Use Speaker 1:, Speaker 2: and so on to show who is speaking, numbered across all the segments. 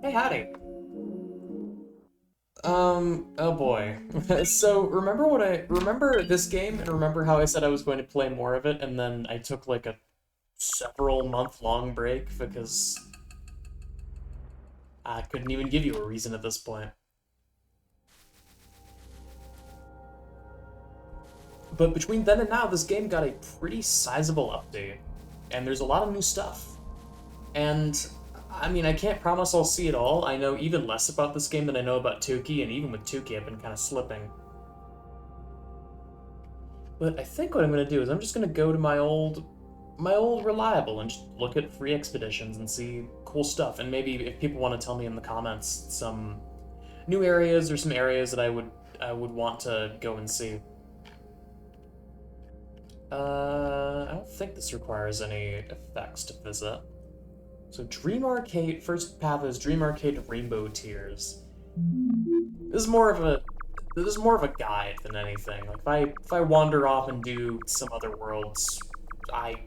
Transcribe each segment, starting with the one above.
Speaker 1: Hey, howdy. Oh boy. So remember this game and remember how I said I was going to play more of it and then I took like a several month long break because I couldn't even give you a reason at this point. But between then and now, this game got a pretty sizable update, and there's a lot of new stuff. And I mean, I can't promise I'll see it all. I know even less about this game than I know about Tuki, and even with Tuki, I've been kind of slipping. But I think what I'm gonna do is I'm just gonna go to my old reliable and just look at free expeditions and see cool stuff. And maybe if people want to tell me in the comments some new areas or some areas that I would want to go and see. I don't think this requires any effects to visit. So Dream Arcade, first path is Dream Arcade Rainbow Tears. This is more of a guide than anything. Like if I wander off and do some other worlds, I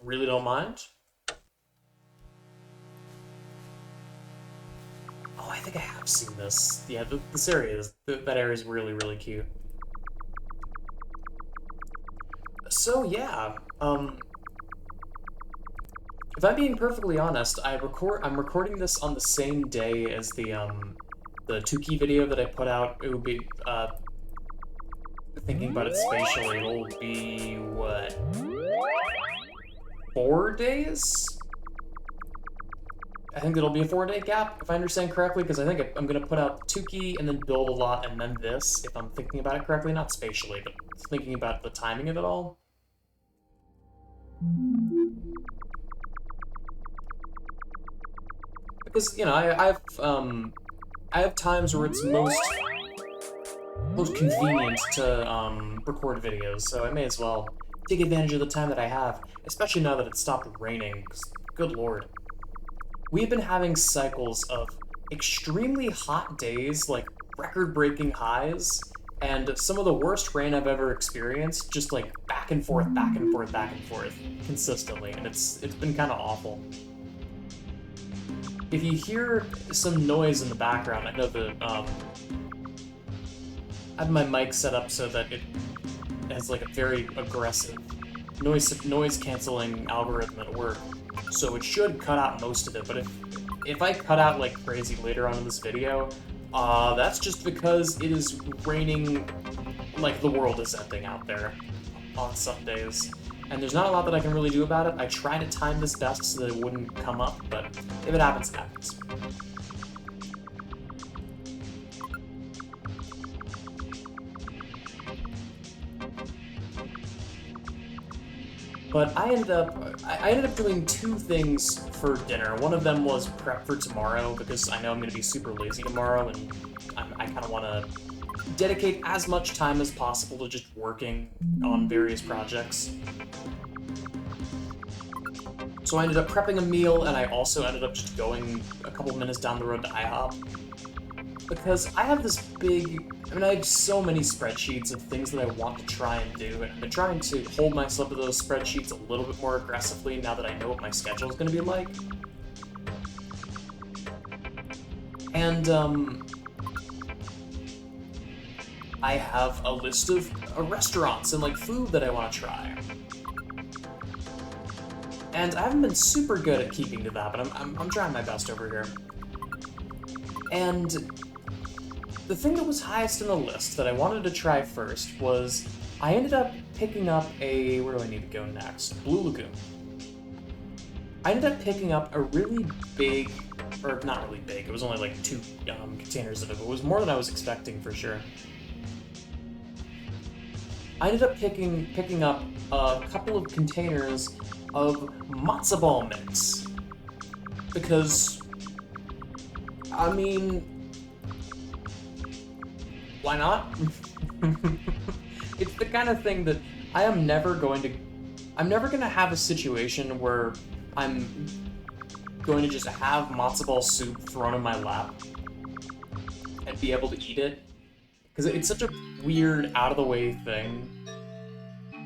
Speaker 1: really don't mind. Oh, I think I have seen this. Yeah, this area that area is really cute. So yeah, if I'm being perfectly honest, I'm recording this on the same day as the 2-key video that I put out. It would be thinking about it spatially, it'll be what, 4 days? I think it'll be a 4-day gap, if I understand correctly, because I think I'm gonna put out 2-key and then build a lot and then this, if I'm thinking about it correctly, not spatially, but thinking about the timing of it all. Because, you know, I have times where it's most convenient to record videos, so I may as well take advantage of the time that I have, especially now that it's stopped raining, 'cause good lord. We've been having cycles of extremely hot days, like record-breaking highs, and some of the worst rain I've ever experienced, just like back and forth, back and forth, back and forth, consistently, and it's been kind of awful. If you hear some noise in the background, I know that I have my mic set up so that it has like a very aggressive noise canceling algorithm at work, so it should cut out most of it. But if I cut out like crazy later on in this video, that's just because it is raining like the world is ending out there on some days. And there's not a lot that I can really do about it. I try to time this best so that it wouldn't come up, but if it happens, it happens. But I ended up doing two things for dinner. One of them was prep for tomorrow, because I know I'm going to be super lazy tomorrow, and I kind of want to dedicate as much time as possible to just working on various projects. So I ended up prepping a meal, and I also ended up just going a couple minutes down the road to IHOP. Because I have this I have so many spreadsheets of things that I want to try and do, and I've been trying to hold myself to those spreadsheets a little bit more aggressively now that I know what my schedule is going to be like. And, I have a list of restaurants and, like, food that I want to try. And I haven't been super good at keeping to that, but I'm trying my best over here. And the thing that was highest in the list that I wanted to try first was I ended up picking up where do I need to go next? Blue Lagoon. I ended up picking up a really big, or not really big, it was only like 2 containers of it, but it was more than I was expecting for sure. I ended up picking up a couple of containers of matzo ball mix. Because, I mean, why not? It's the kind of thing that I'm never gonna have a situation where I'm going to just have matzo ball soup thrown in my lap and be able to eat it. Because it's such a weird, out-of-the-way thing.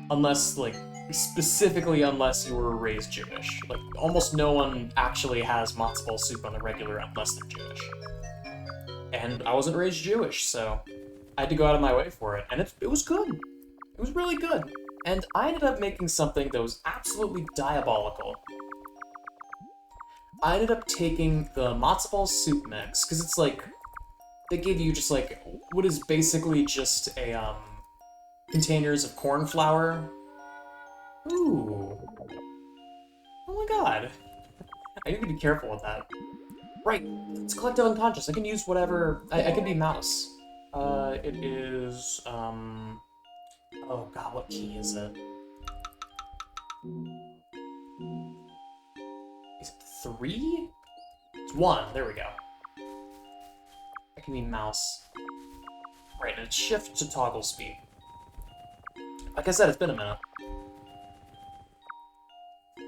Speaker 1: Unless, like, Specifically unless you were raised Jewish. Like, almost no one actually has matzo ball soup on the regular unless they're Jewish. And I wasn't raised Jewish, so I had to go out of my way for it. And it was good. It was really good. And I ended up making something that was absolutely diabolical. I ended up taking the matzo ball soup mix, because it's like, they give you just like, what is basically just a, containers of corn flour. Ooh. Oh my god. I need to be careful with that. Right, it's collective unconscious. I can use whatever, I can be mouse. It is, oh god, what key is it? Is it 3? It's 1, there we go. I can be mouse. Right, and it's shift to toggle speed. Like I said, it's been a minute.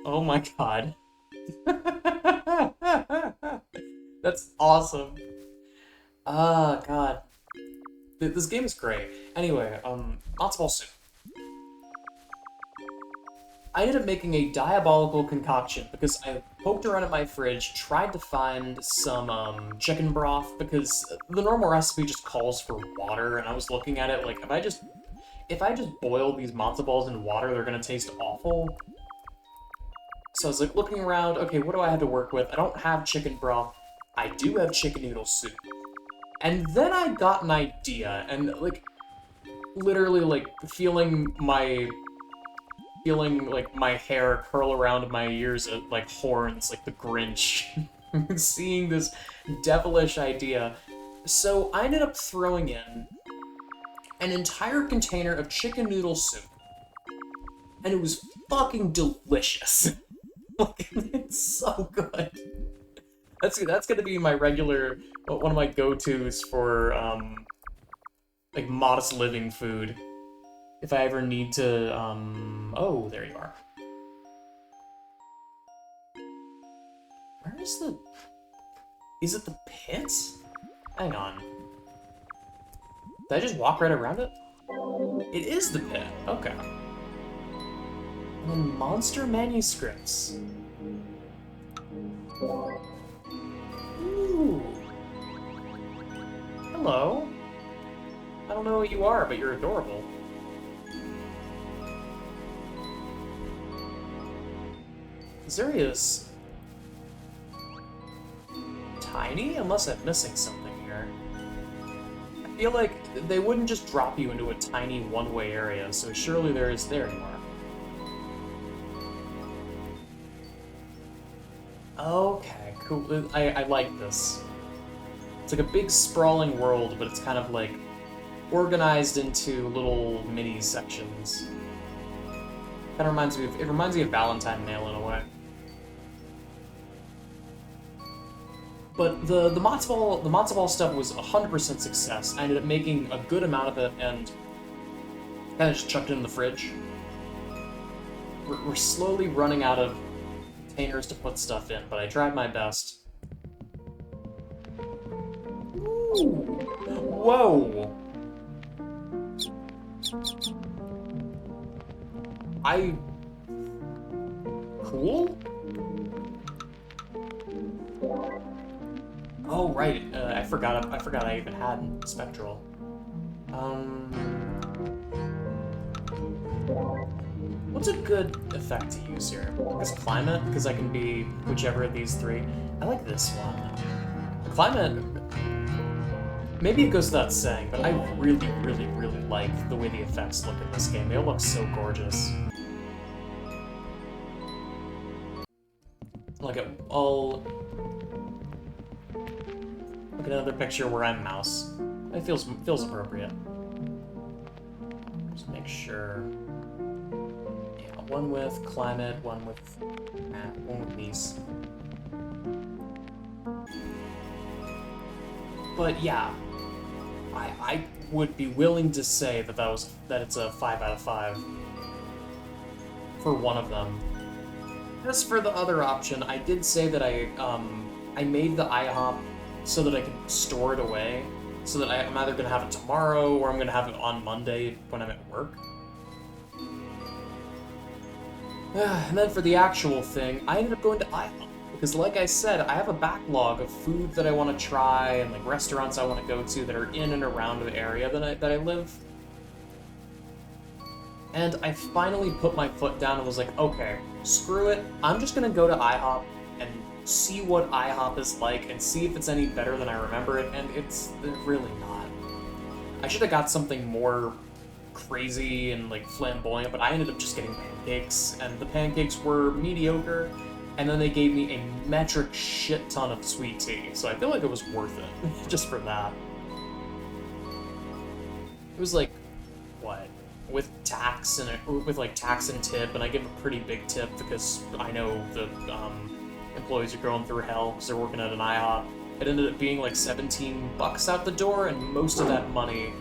Speaker 1: Oh my god. That's awesome. Ah, god. This game is great. Anyway, matzo ball soup. I ended up making a diabolical concoction because I poked around in my fridge, tried to find some chicken broth, because the normal recipe just calls for water, and I was looking at it like, if I just boil these matzo balls in water, they're gonna taste awful. So I was like looking around, okay, what do I have to work with? I don't have chicken broth. I do have chicken noodle soup. And then I got an idea, and like, literally like feeling like my hair curl around my ears like horns, like the Grinch, seeing this devilish idea. So I ended up throwing in an entire container of chicken noodle soup, and it was fucking delicious. Like, it's so good. That's gonna be my regular, one of my go-tos for like modest living food. If I ever need to, oh, there you are. Where is is it the pit? Hang on. Did I just walk right around it? It is the pit, okay. And then monster manuscripts. Ooh. Hello. I don't know what you are, but you're adorable. Zuria's tiny, unless I'm missing something here. I feel like they wouldn't just drop you into a tiny one-way area, so surely there you are. Okay, cool. I like this. It's like a big sprawling world, but it's kind of like organized into little mini sections. Kind of reminds me of Valentine Mail in a way. But the matzo ball stuff was 100% success. I ended up making a good amount of it and kind of just chucked it in the fridge. We're slowly running out of containers to put stuff in, but I tried my best. Ooh. Whoa! Cool? Oh right, I forgot I even had Spectral. What's a good effect to use here? I guess Climate, because I can be whichever of these three. I like this one. Climate, maybe it goes without saying, but I really, really, really like the way the effects look in this game. They all look so gorgeous. Look at another picture where I'm mouse. It feels appropriate. Just make sure. Yeah, one with Climate, one with these. But yeah, I would be willing to say that it's a 5 out of 5 for one of them. As for the other option, I did say that I made the IHOP so that I could store it away, so that I'm either gonna have it tomorrow or I'm gonna have it on Monday when I'm at work. And then for the actual thing, I ended up going to IHOP. Because like I said, I have a backlog of food that I want to try and like restaurants I want to go to that are in and around the area that I live. And I finally put my foot down and was like, okay, screw it. I'm just gonna go to IHOP and see what IHOP is like and see if it's any better than I remember it, and it's really not. I should have got something more crazy and like flamboyant, but I ended up just getting pancakes, and the pancakes were mediocre, and then they gave me a metric shit ton of sweet tea, so I feel like it was worth it, just for that. It was like, what? With tax and with like tax and tip, and I give a pretty big tip because I know the employees are going through hell because they're working at an IHOP. It ended up being like $17 out the door, and most of that money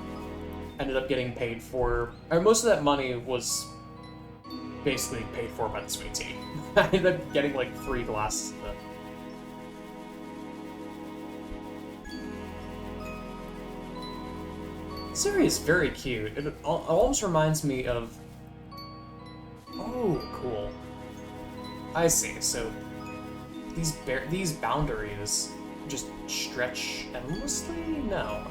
Speaker 1: ended up getting paid for, or most of that money was basically paid for by the sweet tea. I ended up getting like 3 glasses of it. This area is very cute. It almost reminds me of... Oh, cool. I see. So these boundaries just stretch endlessly? No.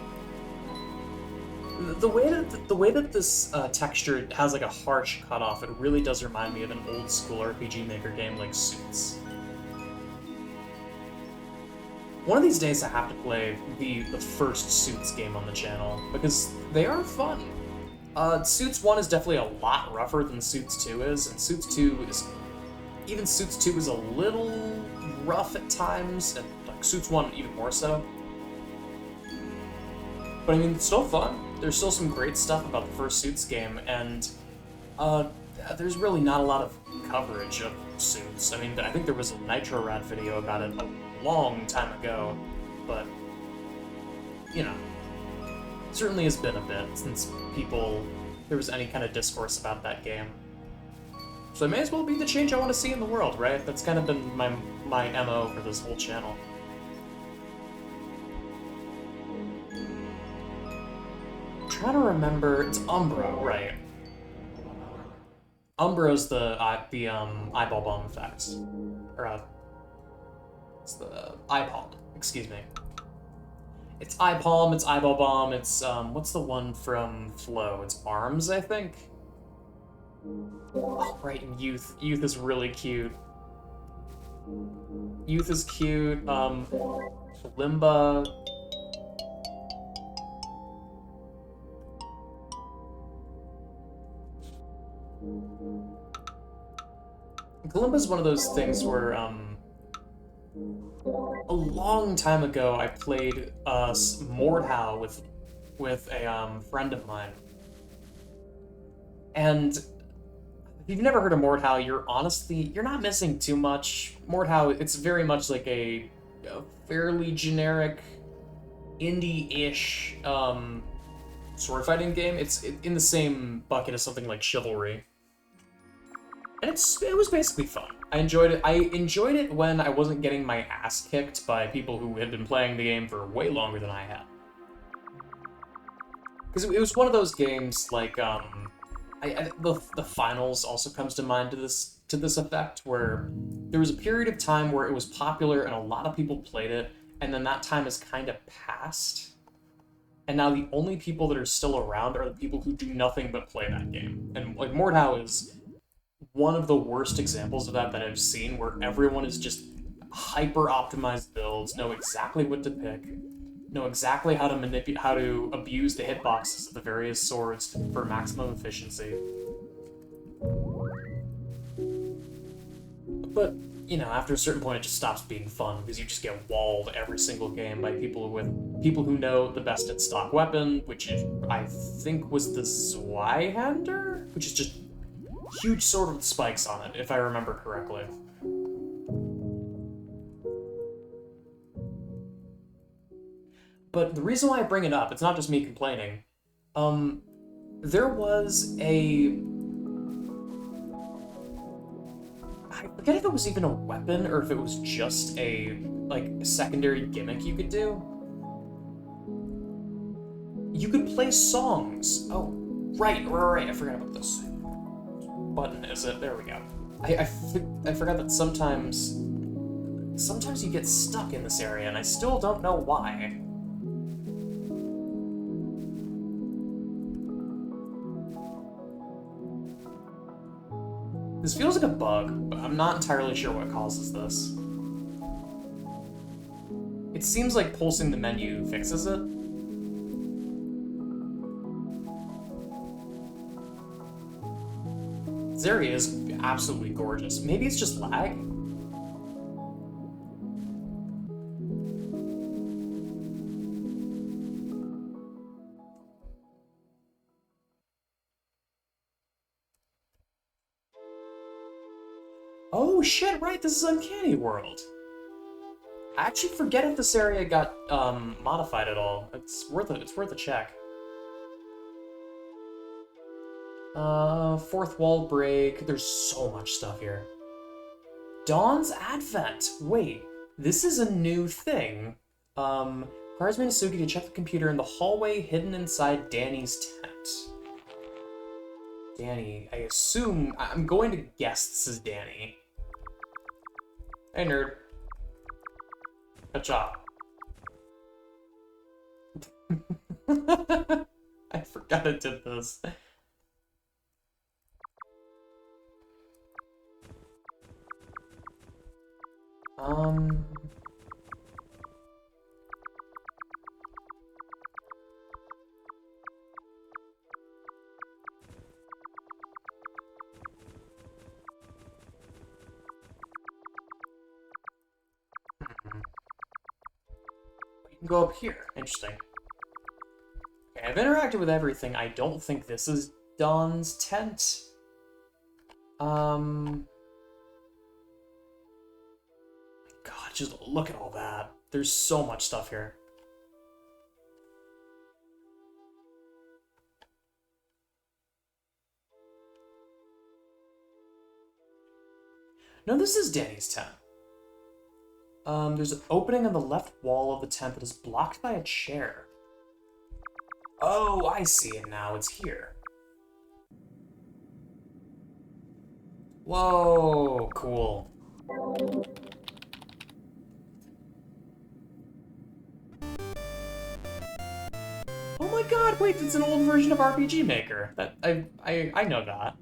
Speaker 1: The way that this texture has like a harsh cutoff, it really does remind me of an old school RPG Maker game like Suits. One of these days I have to play the first Suits game on the channel, because they are fun. Suits 1 is definitely a lot rougher than Suits 2 is, and Suits 2 is... Even Suits 2 is a little rough at times, and like Suits 1 even more so. But I mean, it's still fun. There's still some great stuff about the first Suits game, and there's really not a lot of coverage of Suits. I mean, I think there was a Nitro Rad video about it a long time ago, but, you know, certainly has been a bit since there was any kind of discourse about that game. So it may as well be the change I want to see in the world, right? That's kind of been my MO for this whole channel. I'm trying to remember, it's Umbra, right? Umbra's the eyeball bomb effect. Or, it's the eye palm, excuse me. It's eye palm, it's eyeball bomb, it's, what's the one from Flow? It's Arms, I think? Oh, right, and Youth. Youth is really cute. Youth is cute, Limba. Kalimba's one of those things where, a long time ago I played, Mordhau with a, friend of mine. And if you've never heard of Mordhau, you're not missing too much. Mordhau, it's very much like a fairly generic, indie-ish, sword fighting game. It's in the same bucket as something like Chivalry. And it was basically fun. I enjoyed it. I enjoyed it when I wasn't getting my ass kicked by people who had been playing the game for way longer than I had. Because it was one of those games like, the finals also comes to mind to this effect, where there was a period of time where it was popular and a lot of people played it, and then that time has kind of passed. And now the only people that are still around are the people who do nothing but play that game. And like Mordhau is one of the worst examples of that I've seen, where everyone is just hyper-optimized builds, know exactly what to pick, know exactly how to abuse the hitboxes of the various swords for maximum efficiency. But, you know, after a certain point it just stops being fun, because you just get walled every single game by people who know the best at stock weapon, which is, I think was the Zweihander? Which is just huge sword with spikes on it, if I remember correctly. But the reason why I bring it up, it's not just me complaining. There was a... I forget if it was even a weapon, or if it was just a, like, secondary gimmick you could do. You could play songs. Oh, right, I forgot about this. Button is it? There we go. I forgot that sometimes you get stuck in this area, and I still don't know why. This feels like a bug, but I'm not entirely sure what causes this. It seems like pulsing the menu fixes it. This area is absolutely gorgeous. Maybe it's just lag? Oh shit, right, this is Uncanny World. I actually forget if this area got modified at all. It's worth a check. Fourth wall break. There's so much stuff here. Dawn's Advent. Wait, this is a new thing. Requires Suki to check the computer in the hallway hidden inside Danny's tent. Danny, I assume, I'm going to guess this is Danny. Hey, nerd. Good job. I forgot I did this. We can go up here. Interesting. Okay, I've interacted with everything. I don't think this is Dawn's tent. God, just look at all that. There's so much stuff here. No, this is Danny's tent. There's an opening on the left wall of the tent that is blocked by a chair. Oh, I see it now. It's here. Whoa, cool. Oh my god, wait, it's an old version of RPG Maker. That I know that.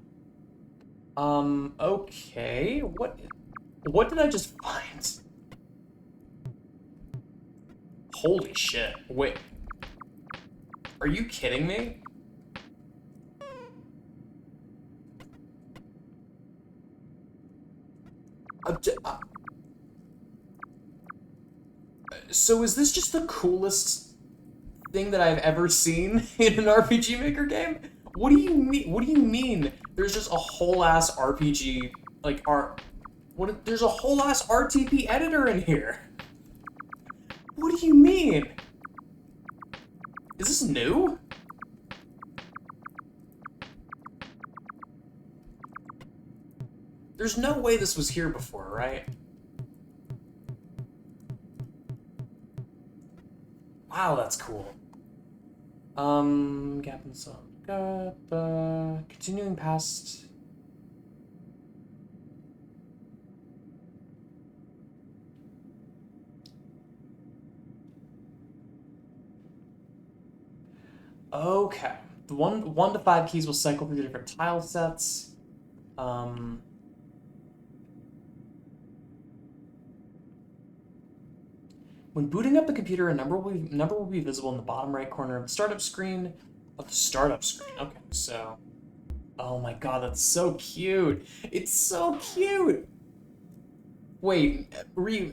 Speaker 1: Okay. What did I just find? Holy shit. Wait. Are you kidding me? So is this just the coolest thing that I've ever seen in an RPG Maker game? What do you mean? What do you mean? There's just a whole ass RPG, like there's a whole ass RTP editor in here. What do you mean? Is this new? There's no way this was here before, right? Wow, that's cool. Gap and song. Continuing past. Okay. The one to 5 keys will cycle through the different tile sets. When booting up the computer, a number will be visible in the bottom right corner of the startup screen. Okay, so. Oh my god, that's so cute. It's so cute. Wait,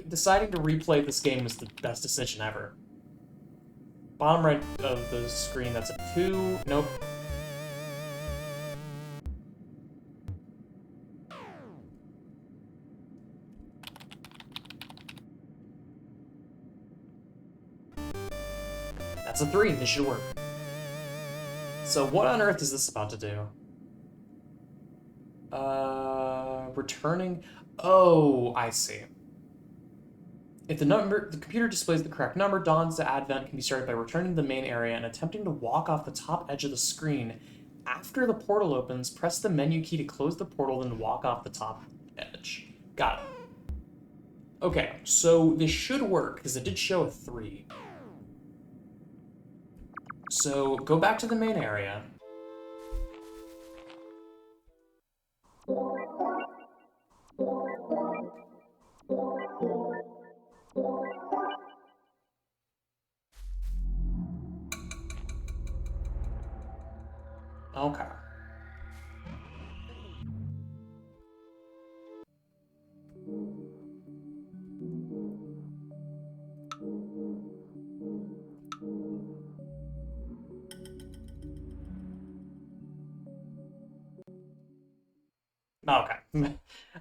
Speaker 1: deciding to replay this game was the best decision ever. Bottom right of the screen, that's a 2. Nope. That's a 3. This should work. So what on earth is this about to do? Returning. Oh, I see. If the computer displays the correct number, Dawn's Advent can be started by returning to the main area and attempting to walk off the top edge of the screen. After the portal opens, press the menu key to close the portal, then walk off the top edge. Got it. Okay, so this should work, because it did show a 3. So go back to the main area. Okay. Okay.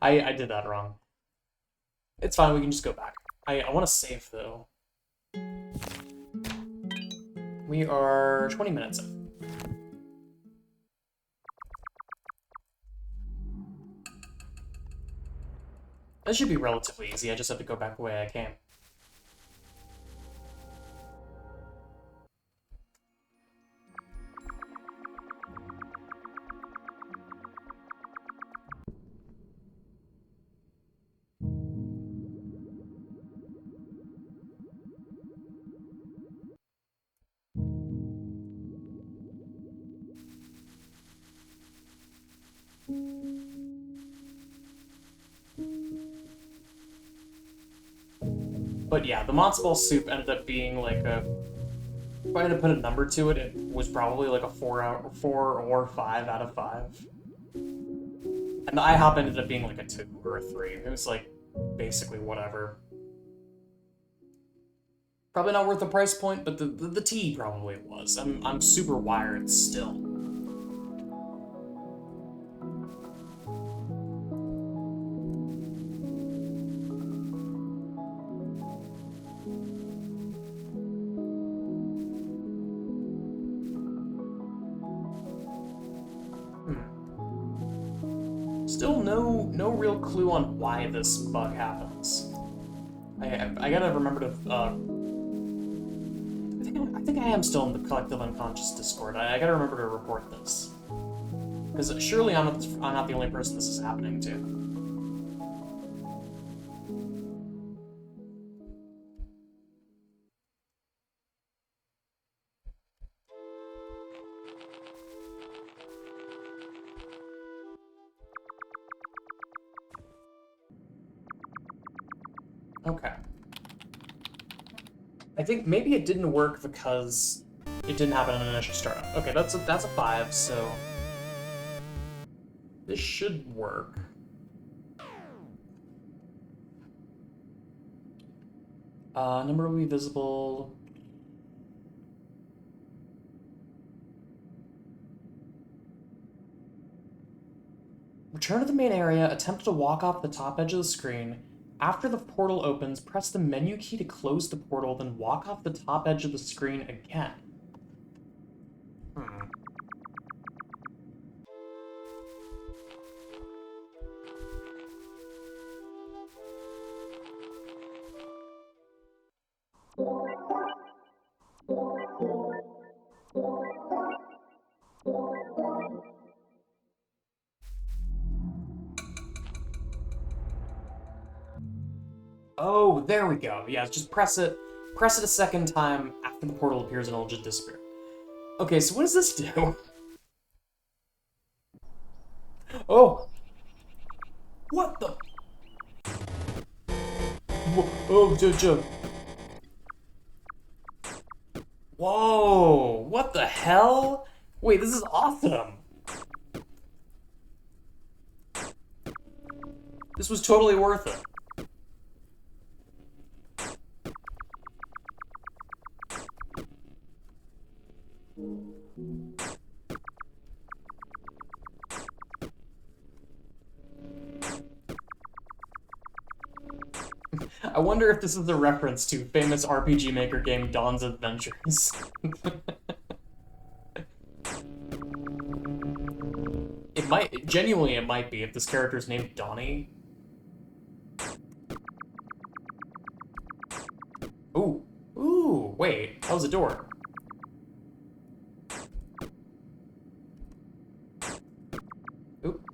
Speaker 1: I did that wrong. It's fine, we can just go back. I want to save, though. We are 20 minutes in. This should be relatively easy, I just have to go back the way I came. But yeah, the matzo ball soup ended up being like a... If I had to put a number to it, it was probably like a 4 or 5 out of 5. And the IHOP ended up being like a 2 or a 3. It was like basically whatever. Probably not worth the price point, but the tea probably was. I'm super wired still. Still no real clue on why this bug happens. I gotta remember to I think I am still in the Collective Unconscious Discord. I gotta remember to report this. Because surely I'm not the only person this is happening to. Okay. I think maybe it didn't work because it didn't happen in an initial startup. Okay, that's a 5, so this should work. Number will be visible. Return to the main area, attempt to walk off the top edge of the screen. After the portal opens, press the menu key to close the portal, then walk off the top edge of the screen again. Oh, there we go. Yeah, just press it a second time after the portal appears and it'll just disappear. Okay, so what does this do? Oh! What the? Oh, Jojo. Whoa! What the hell? Wait, this is awesome! This was totally worth it. I wonder if this is a reference to famous RPG Maker game Dawn's Adventures. Genuinely it might be if this character's named Donnie. Ooh. Ooh, wait, that was a door. Oop.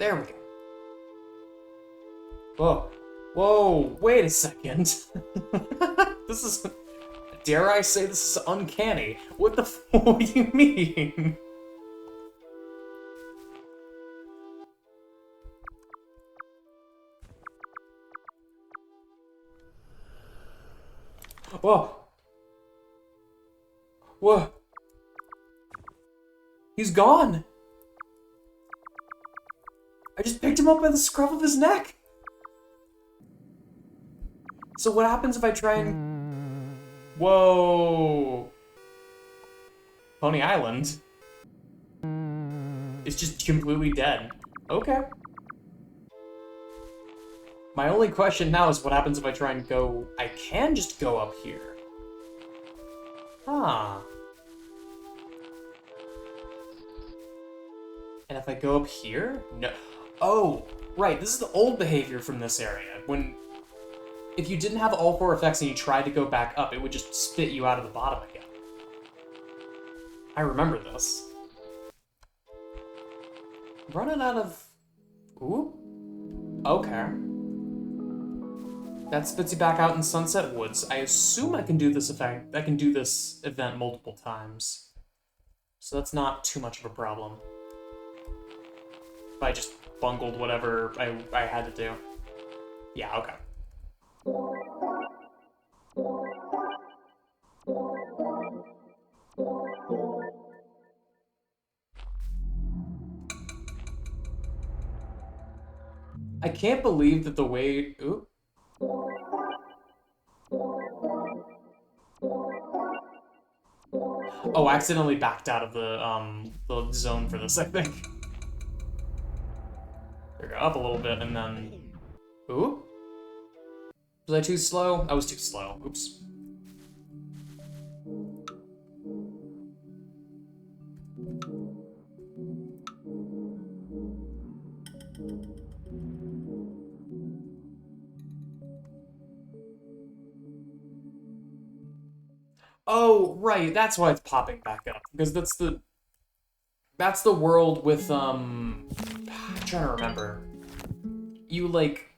Speaker 1: There we go. Whoa. Whoa, wait a second. This is... Dare I say this is uncanny? What the what do you mean? Whoa. Whoa. He's gone. I just picked him up by the scruff of his neck. So what happens if I try and... Whoa. Pony Island is just completely dead. Okay. My only question now is what happens if I try and go... I can just go up here. Huh. And if I go up here? No. Oh, right. This is the old behavior from this area. When... If you didn't have all 4 effects and you tried to go back up, it would just spit you out of the bottom again. I remember this. Running out of... Ooh. Okay. That spits you back out in Sunset Woods. I assume I can do this effect. I can do this event multiple times. So that's not too much of a problem. If I just bungled whatever I had to do. Yeah, okay. I can't believe that the way... Ooh. Oh, I accidentally backed out of the zone for this, I think. There we go, up a little bit, and then... Ooh? Was I too slow? I was too slow. Oops. Oh, right, that's why it's popping back up. Because that's the world with, I'm trying to remember. You, like,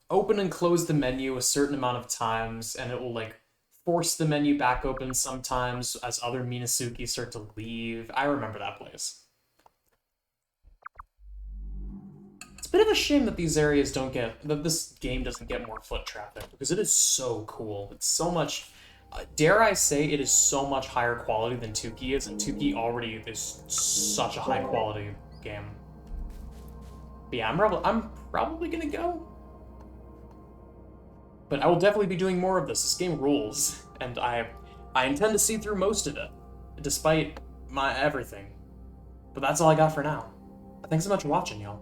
Speaker 1: open and close the menu a certain amount of times, and it will, like, force the menu back open sometimes as other Minasuki start to leave. I remember that place. It's a bit of a shame that these areas don't get, that this game doesn't get more foot traffic, because it is so cool. It's so much... dare I say it is so much higher quality than 2K is, and 2K already is such a high quality game. But yeah, I'm probably gonna go. But I will definitely be doing more of this. This game rules, and I intend to see through most of it, despite my everything. But that's all I got for now. Thanks so much for watching, y'all.